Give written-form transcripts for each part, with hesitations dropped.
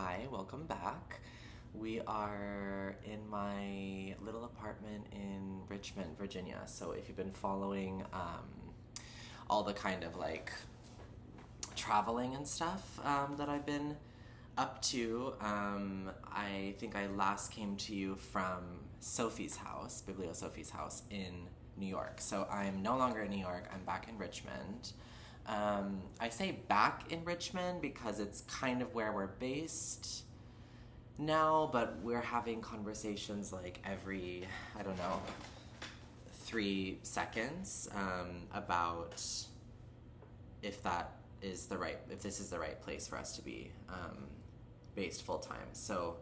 Hi, welcome back. We are in my little apartment in Richmond, Virginia. So if you've been following all the kind of like traveling and stuff that I've been up to, I think I last came to you from Sophie's house, Biblio Sophie's house in New York. So I'm no longer in New York, I'm back in Richmond. I say back in Richmond because it's kind of where we're based now, but we're having conversations like every, I don't know, 3 seconds about if this is the right place for us to be based full time. So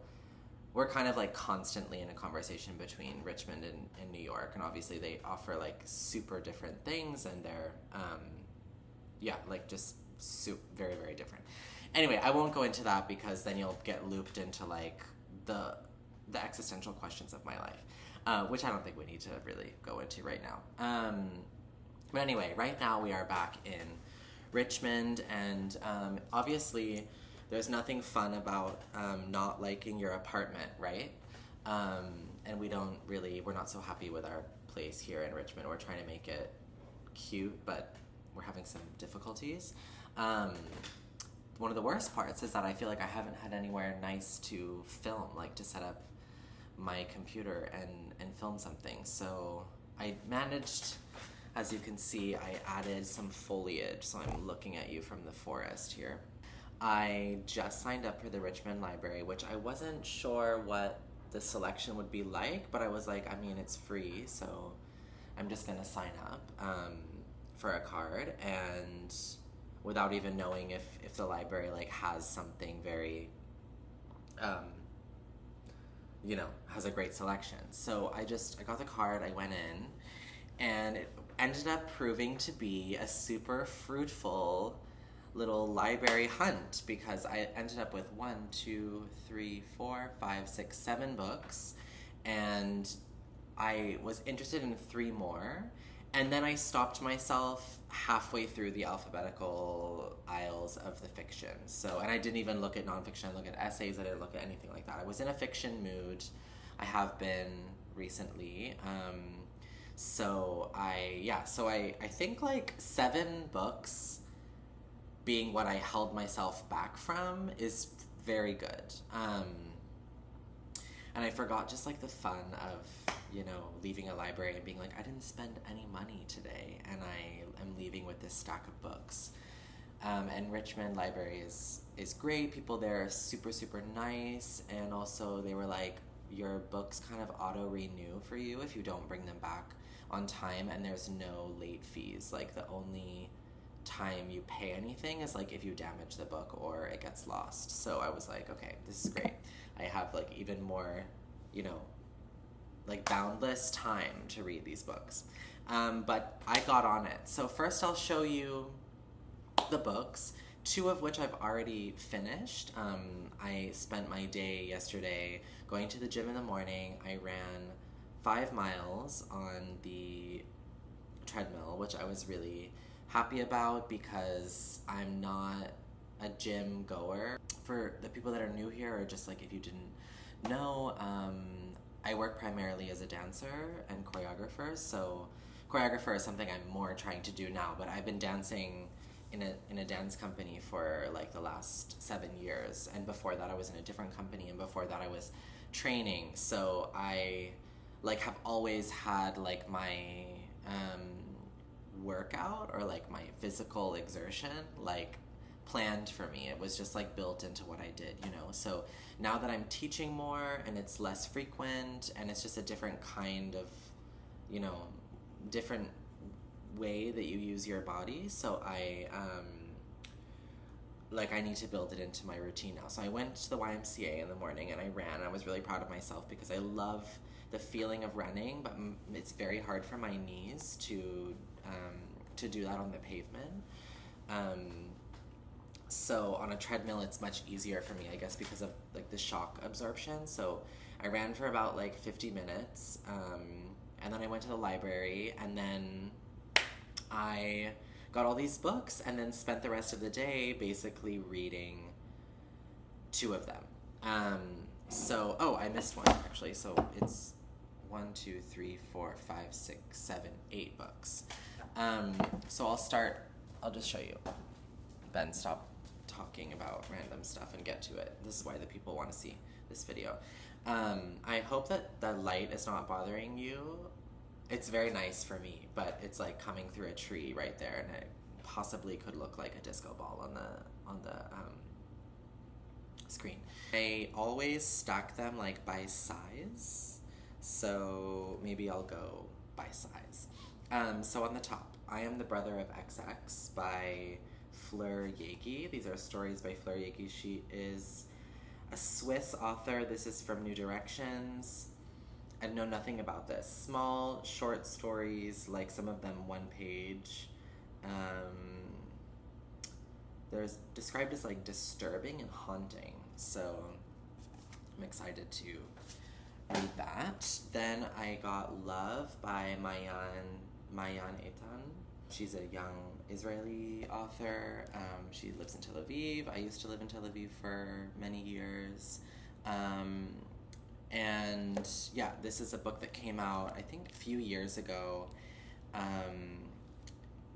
we're kind of like constantly in a conversation between Richmond and New York, and obviously they offer like super different things, and they're like just very, very different. Anyway, I won't go into that because then you'll get looped into like the existential questions of my life, which I don't think we need to really go into right now. But anyway, right now we are back in Richmond, and obviously there's nothing fun about not liking your apartment, right? And we're not so happy with our place here in Richmond. We're trying to make it cute, but we're having some difficulties. One of the worst parts is that I feel like I haven't had anywhere nice to film, like to set up my computer and film something. So I managed, as you can see, I added some foliage, so I'm looking at you from the forest here. I just signed up for the Richmond Library, which I wasn't sure what the selection would be like, but I was like, I mean, it's free, so I'm just gonna sign up for a card, and without even knowing if the library like has something very has a great selection. So I got the card, I went in, and it ended up proving to be a super fruitful little library hunt, because I ended up with 1, 2, 3, 4, 5, 6, 7 books, and I was interested in 3 more. And then I stopped myself halfway through the alphabetical aisles of the fiction. So, and I didn't even look at nonfiction. I looked at essays. I didn't look at anything like that. I was in a fiction mood. I have been recently. So I think like 7 books being what I held myself back from is very good. And I forgot just like the fun of, leaving a library and being like, I didn't spend any money today, and I am leaving with this stack of books. And Richmond Library is great. People there are super, super nice, and also they were like, your books kind of auto-renew for you if you don't bring them back on time, and there's no late fees. Like, the only time you pay anything is like if you damage the book or it gets lost. So I was like, okay, this is great. I have like even more, like boundless time to read these books. But I got on it. So first I'll show you the books, 2 of which I've already finished. I spent my day yesterday going to the gym in the morning. I ran 5 miles on the treadmill, which I was really happy about because I'm not a gym goer. For the people that are new here, or just like if you didn't know, I work primarily as a dancer and choreographer. So choreographer is something I'm more trying to do now, but I've been dancing in a dance company for like the last 7 years, and before that I was in a different company, and before that I was training. So I like have always had like my workout or like my physical exertion like planned for me. It was just like built into what I did, So now that I'm teaching more and it's less frequent and it's just a different kind of, different way that you use your body. So I need to build it into my routine now. So I went to the YMCA in the morning and I ran. I was really proud of myself because I love the feeling of running, but it's very hard for my knees to do that on the pavement. So on a treadmill, it's much easier for me, I guess, because of like the shock absorption. So I ran for about like 50 minutes, and then I went to the library, and then I got all these books, and then spent the rest of the day basically reading 2 of them. So, oh, I missed one actually. So it's 8 books. So I'll just show you. Ben, stop talking about random stuff and get to it. This is why the people want to see this video. I hope that the light is not bothering you. It's very nice for me, but it's like coming through a tree right there, and it possibly could look like a disco ball on the screen. I always stack them like by size, so maybe I'll go by size. So on the top, I Am the Brother of XX by Fleur Jaeggi. These are stories by Fleur Jaeggi. She is a Swiss author. This is from New Directions. I know nothing about this. Small, short stories, like some of them one page. They're described as like disturbing and haunting, so I'm excited to read that. Then I got Love by Maayan Eitan. She's a young Israeli author. She lives in Tel Aviv. I used to live in Tel Aviv for many years. And yeah, this is a book that came out, I think, a few years ago.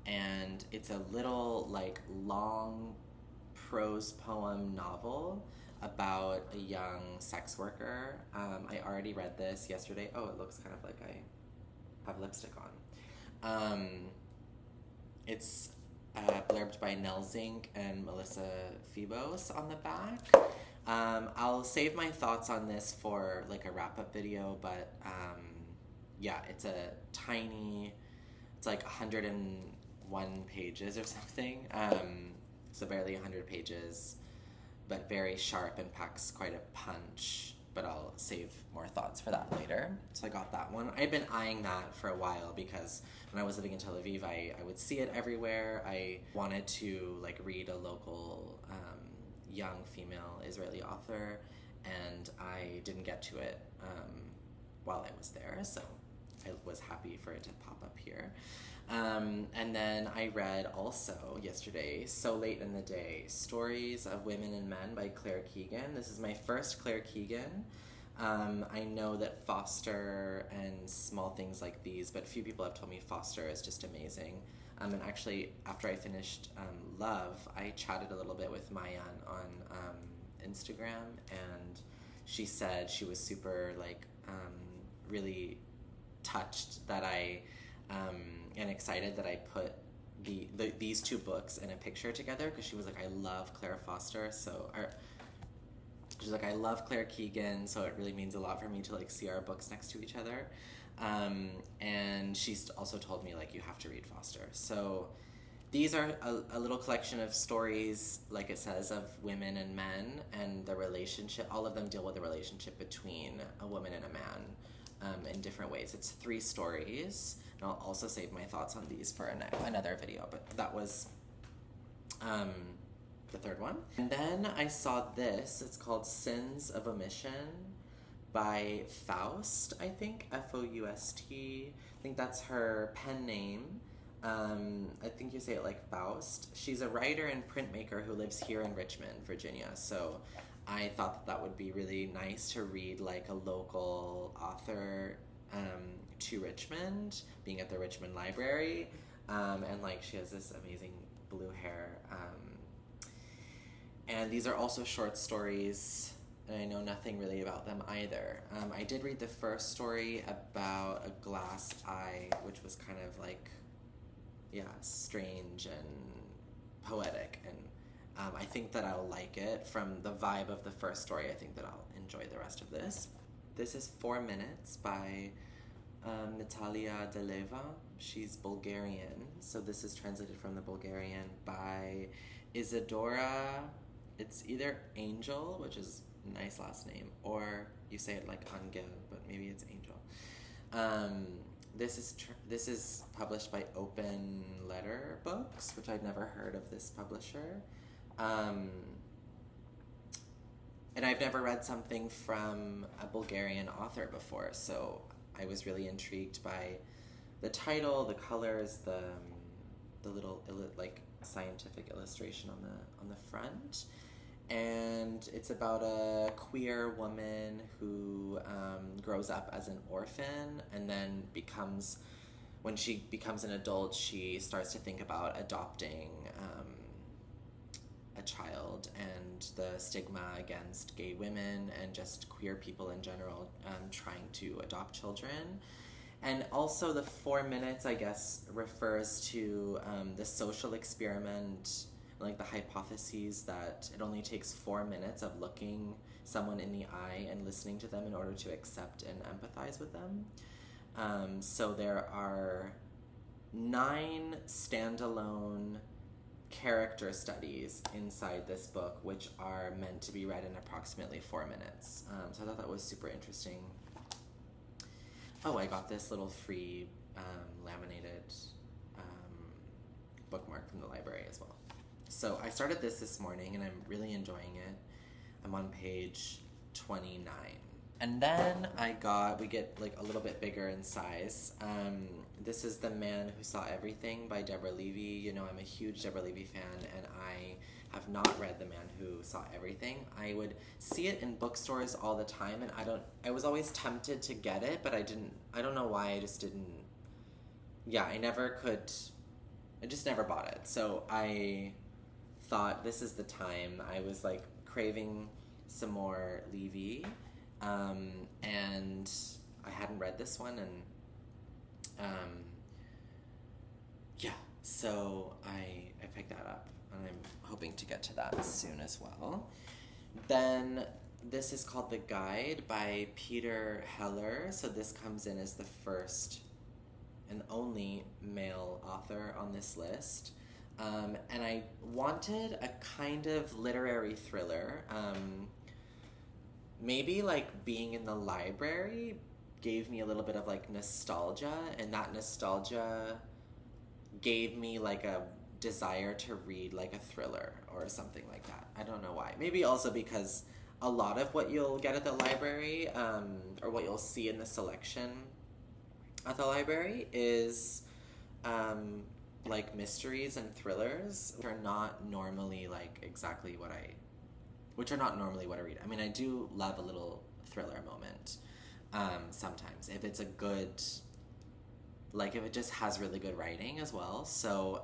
And it's a little, like, long prose poem novel about a young sex worker. I already read this yesterday. Oh, it looks kind of like I have lipstick on. It's blurbed by Nell Zink and Melissa Phoebos on the back. I'll save my thoughts on this for like a wrap-up video, but yeah, it's like 101 pages or something. So barely 100 pages, but very sharp and packs quite a punch. But I'll save more thoughts for that later. So I got that one. I've been eyeing that for a while because when I was living in Tel Aviv, I would see it everywhere. I wanted to like read a local young female Israeli author, and I didn't get to it while I was there, so I was happy for it to pop up here. And then I read also yesterday, So Late in the Day, Stories of Women and Men by Claire Keegan. This is my first Claire Keegan. I know that Foster and small things like these, but few people have told me Foster is just amazing. And actually, after I finished Love, I chatted a little bit with Maayan on Instagram, and she said she was super, like, really touched that and excited that I put these two books in a picture together, because she was like, I love Claire Foster, she's like, I love Claire Keegan, so it really means a lot for me to like see our books next to each other. And she's also told me like, you have to read Foster. So these are a little collection of stories, like it says, of women and men and the relationship. All of them deal with the relationship between a woman and a man in different ways. It's 3 stories. And I'll also save my thoughts on these for another video, but that was the third one. And then I saw this. It's called Sins of Omission by Faust, I think. F-O-U-S-T. I think that's her pen name. I think you say it like Faust. She's a writer and printmaker who lives here in Richmond, Virginia. So I thought that would be really nice to read like a local author to Richmond, being at the Richmond Library. And like she has this amazing blue hair. And these are also short stories, and I know nothing really about them either. I did read the first story about a glass eye, which was kind of like, yeah, strange and poetic, and I think that I'll like it. From the vibe of the first story, I think that I'll enjoy the rest of this. This is 4 Minutes by Natalia Deleva. She's Bulgarian, so this is translated from the Bulgarian by Isadora. It's either Angel, which is a nice last name, or you say it like Angel, but maybe it's Angel. This is published by Open Letter Books, which I'd never heard of this publisher. And I've never read something from a Bulgarian author before, so I was really intrigued by the title, the colors, the little like scientific illustration on the front. And it's about a queer woman who grows up as an orphan and then when she becomes an adult, she starts to think about adopting a child, and the stigma against gay women and just queer people in general trying to adopt children. And also, the 4 minutes, I guess, refers to the social experiment, like the hypotheses that it only takes 4 minutes of looking someone in the eye and listening to them in order to accept and empathize with them. So there are 9 standalone character studies inside this book, which are meant to be read in approximately 4 minutes. So I thought that was super interesting. Oh, I got this little free laminated bookmark from the library as well. So I started this morning and I'm really enjoying it. I'm on page 29. And then we get like a little bit bigger in size. This is The Man Who Saw Everything by Deborah Levy. You know, I'm a huge Deborah Levy fan, and I have not read The Man Who Saw Everything. I would see it in bookstores all the time, and I was always tempted to get it, but I don't know why, I just didn't, I just never bought it. So I thought this is the time. I was like craving some more Levy, and I hadn't read this one, and so I picked that up, and I'm hoping to get to that soon as well. Then this is called The Guide by Peter Heller. So this comes in as the first and only male author on this list. And I wanted a kind of literary thriller. Maybe like being in the library gave me a little bit of like nostalgia, and that nostalgia gave me like a desire to read like a thriller or something like that. I don't know why. Maybe also because a lot of what you'll get at the library, or what you'll see in the selection at the library is like mysteries and thrillers, which are not normally what I read. I mean, I do love a little thriller moment sometimes, if it's a good, like if it just has really good writing as well. So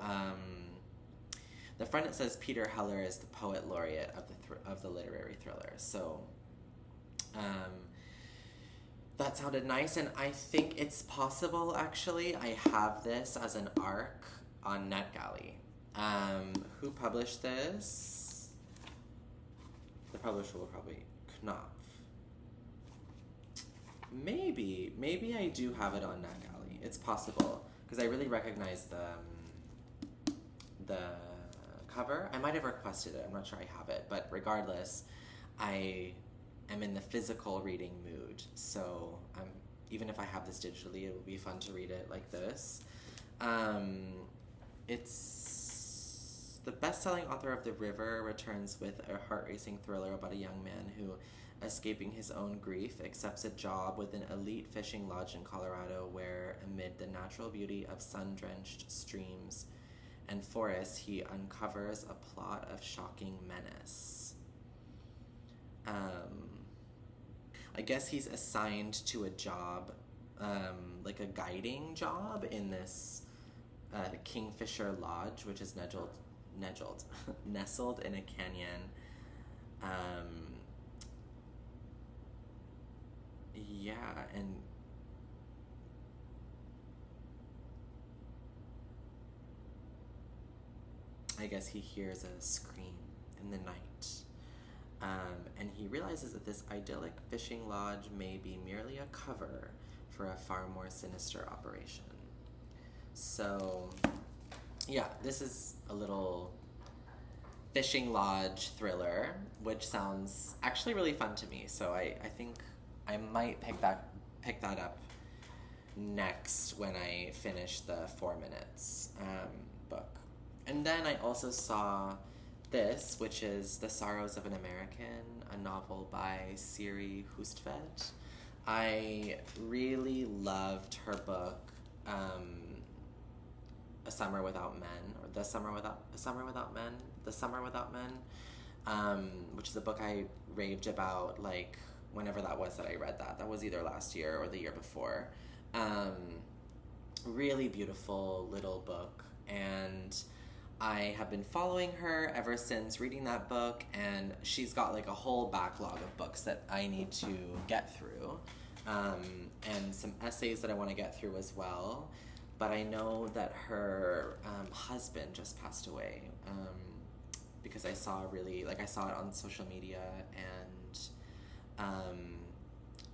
the front, it says Peter Heller is the poet laureate of the literary thriller. So that sounded nice, and I think it's possible, actually. I have this as an ARC on NetGalley. Who published this? The publisher will probably Knopf. Maybe I do have it on NetGalley. It's possible, because I really recognize the cover. I might have requested it. I'm not sure I have it, but regardless, I am in the physical reading mood. So even if I have this digitally, it would be fun to read it like this. It's the best-selling author of The River returns with a heart-racing thriller about a young man who, escaping his own grief, accepts a job with an elite fishing lodge in Colorado where, amid the natural beauty of sun-drenched streams and forests, he uncovers a plot of shocking menace. I guess he's assigned to a job, like a guiding job in this Kingfisher Lodge, which is nestled in a canyon. And I guess he hears a scream in the night. And he realizes that this idyllic fishing lodge may be merely a cover for a far more sinister operation. So, this is a little fishing lodge thriller, which sounds actually really fun to me. So I think I might pick that up next when I finish the 4 minutes book. And then I also saw this, which is The Sorrows of an American, a novel by Siri Hustvedt. I really loved her book, A Summer Without Men, or The Summer Without Men. which is a book I raved about, like, whenever that was that I read that. That was either last year or the year before. Um, Really beautiful little book, and I have been following her ever since reading that book, and she's got like a whole backlog of books that I need to get through, and some essays that I want to get through as well. But I know that her husband just passed away, because I saw I saw it on social media, and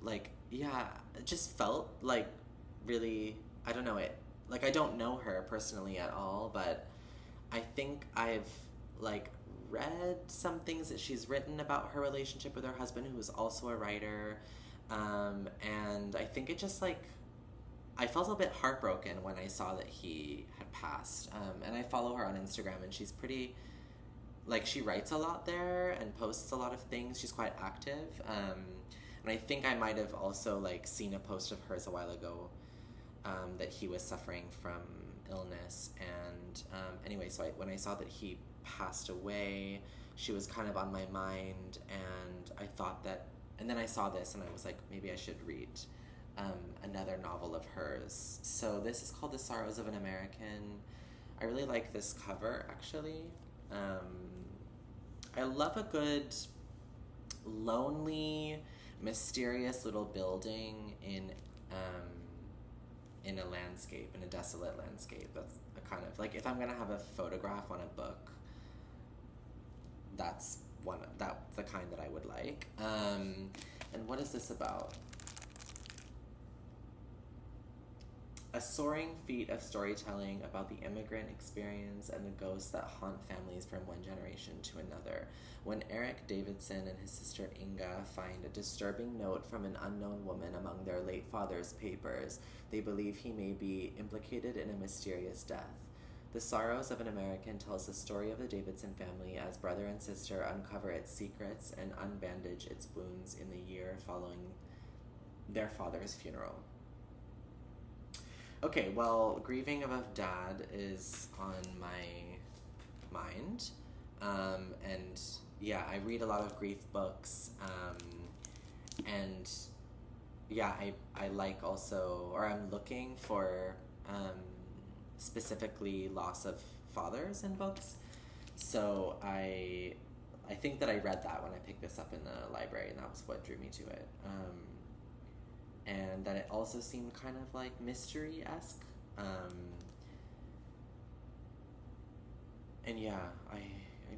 like, yeah, it just felt like really, I don't know it. Like, I don't know her personally at all, but I think I've like read some things that she's written about her relationship with her husband, who is also a writer, and I think it just like I felt a bit heartbroken when I saw that he had passed. And I follow her on Instagram, and she's pretty, like, she writes a lot there and posts a lot of things. She's quite active. And I think I might have also like seen a post of hers a while ago, that he was suffering from illness. And anyway, so when I saw that he passed away, she was kind of on my mind, and I thought that, and then I saw this and I was like, maybe I should read another novel of hers. So this is called The Sorrows of an American. I really like this cover, actually. I love a good, lonely, mysterious little building in a landscape, in a desolate landscape. That's a kind of, like, if I'm gonna have a photograph on a book, that's the kind that I would like. And what is this about? A soaring feat of storytelling about the immigrant experience and the ghosts that haunt families from one generation to another. When Eric Davidson and his sister Inga find a disturbing note from an unknown woman among their late father's papers, they believe he may be implicated in a mysterious death. The Sorrows of an American tells the story of the Davidson family as brother and sister uncover its secrets and unbandage its wounds in the year following their father's funeral. Okay, well, grieving of a dad is on my mind. And yeah, I read a lot of grief books. And yeah, I like also, or I'm looking for specifically loss of fathers in books. So I think that I read that when I picked this up in the library, and that was what drew me to it. And that it also seemed kind of like mystery-esque. And yeah, I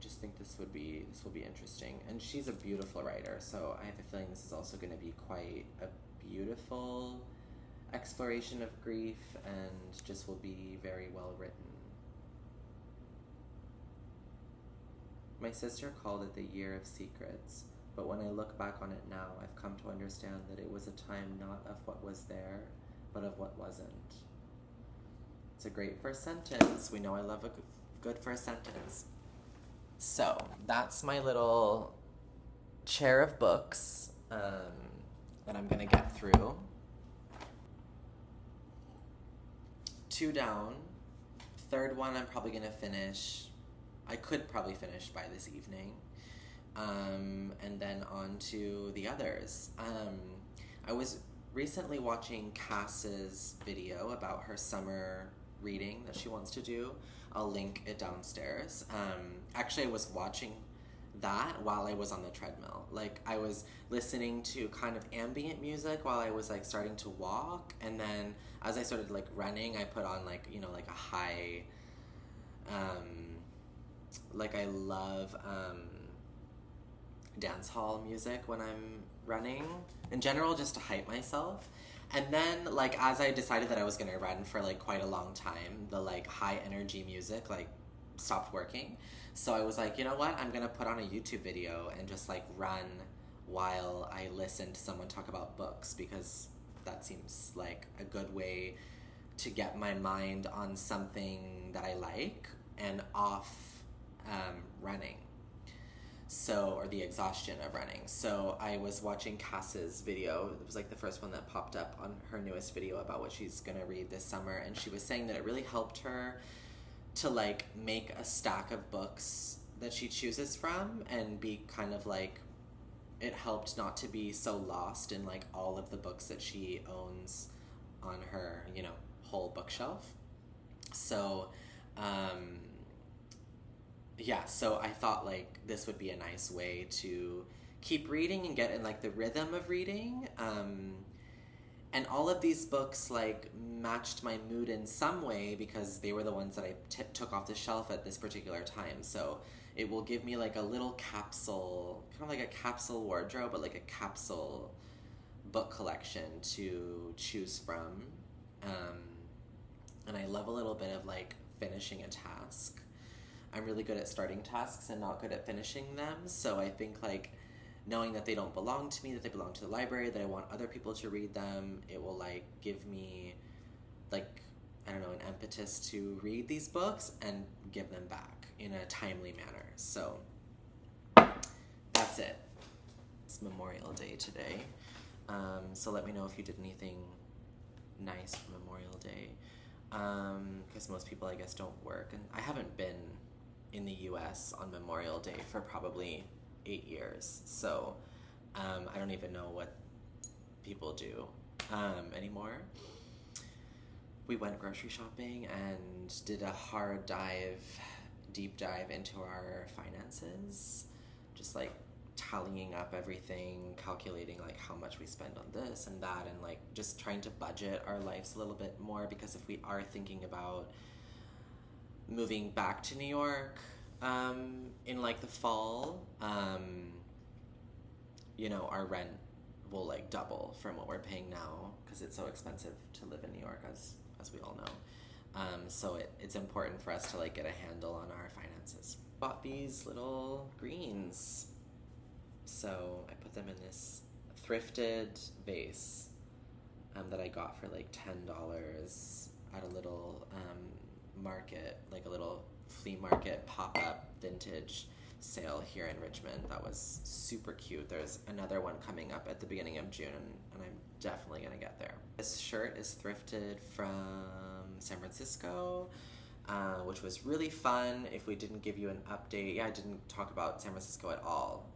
just think this will be interesting. And she's a beautiful writer, so I have a feeling this is also going to be quite a beautiful exploration of grief, and just will be very well written. My sister called it the Year of Secrets. But when I look back on it now, I've come to understand that it was a time not of what was there, but of what wasn't. It's a great first sentence. We know I love a good first sentence. So, that's my little chair of books that I'm going to get through. 2 down. Third one I'm probably going to finish. I could probably finish by this evening. And then on to the others. I was recently watching Cass's video about her summer reading that she wants to do. I'll link it downstairs. Actually, I was watching that while I was on the treadmill. Like, I was listening to kind of ambient music while I was like starting to walk, and then as I started like running, I put on like, you know, like a high, like I love dance hall music when I'm running in general, just to hype myself. And then like as I decided that I was gonna run for like quite a long time, the like high energy music like stopped working. So I was like, you know what, I'm gonna put on a YouTube video and just like run while I listen to someone talk about books, because that seems like a good way to get my mind on something that I like and off running. So, or the exhaustion of running. So I was watching Cass's video. It was like the first one that popped up on her newest video about what she's gonna read this summer, and she was saying that it really helped her to like make a stack of books that she chooses from and be kind of like, it helped not to be so lost in like all of the books that she owns on her, you know, whole bookshelf. So, yeah, so I thought like this would be a nice way to keep reading and get in like the rhythm of reading. And all of these books like matched my mood in some way because they were the ones that I took off the shelf at this particular time. So it will give me like a little capsule, kind of like a capsule wardrobe, but like a capsule book collection to choose from. And I love a little bit of like finishing a task. I'm really good at starting tasks and not good at finishing them. So I think like knowing that they don't belong to me, that they belong to the library, that I want other people to read them, it will like give me like, I don't know, an impetus to read these books and give them back in a timely manner. So that's it. It's Memorial Day today. So let me know if you did anything nice for Memorial Day. Because most people, I guess, don't work. And I haven't been in the US on Memorial Day for probably 8 years. So I don't even know what people do anymore. We went grocery shopping and did a hard deep dive into our finances. Just like tallying up everything, calculating like how much we spend on this and that, and like just trying to budget our lives a little bit more, because if we are thinking about moving back to New York in like the fall, you know, our rent will like double from what we're paying now because it's so expensive to live in New York, as we all know. So it's important for us to like get a handle on our finances. Bought these little greens. So I put them in this thrifted vase that I got for like $10 at a little market, like a little flea market pop-up vintage sale here in Richmond. That was super cute. There's another one coming up at the beginning of June, and I'm definitely gonna get there. This shirt is thrifted from San Francisco, which was really fun. If we didn't give you an update, yeah, I didn't talk about San Francisco at all.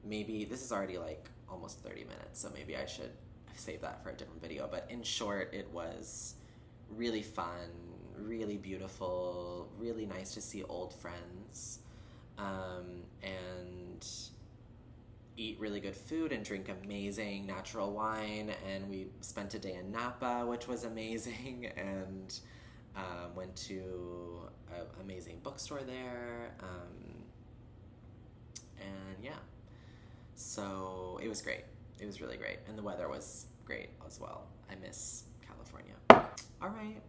Maybe this is already like almost 30 minutes, so maybe I should save that for a different video. But in short, it was really fun, really beautiful, really nice to see old friends, and eat really good food and drink amazing natural wine. And we spent a day in Napa, which was amazing, and went to an amazing bookstore there, and yeah. So it was great. It was really great. And the weather was great as well. I miss California. All right.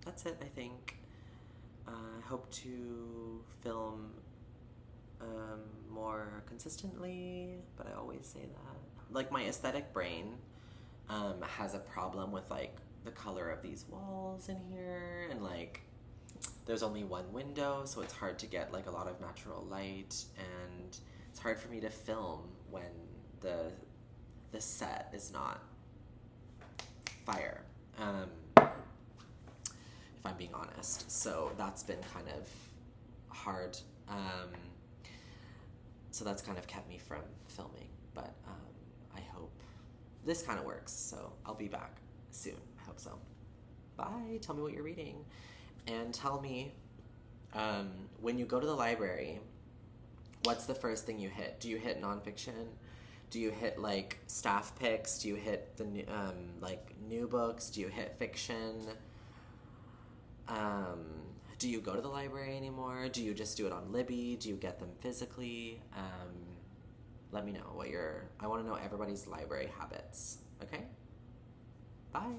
That's it, I think. I hope to film more consistently, but I always say that. Like, my aesthetic brain has a problem with, like, the color of these walls in here. And, like, there's only one window, so it's hard to get, like, a lot of natural light. And it's hard for me to film when the set is not fire, if I'm being honest. So that's been kind of hard. So that's kind of kept me from filming. But I hope this kind of works. So I'll be back soon. I hope so. Bye. Tell me what you're reading. And tell me, when you go to the library, what's the first thing you hit? Do you hit nonfiction? Do you hit like staff picks? Do you hit the like new books? Do you hit fiction? Do you go to the library anymore? Do you just do it on Libby? Do you get them physically? Let me know what I want to know everybody's library habits. Okay? Bye.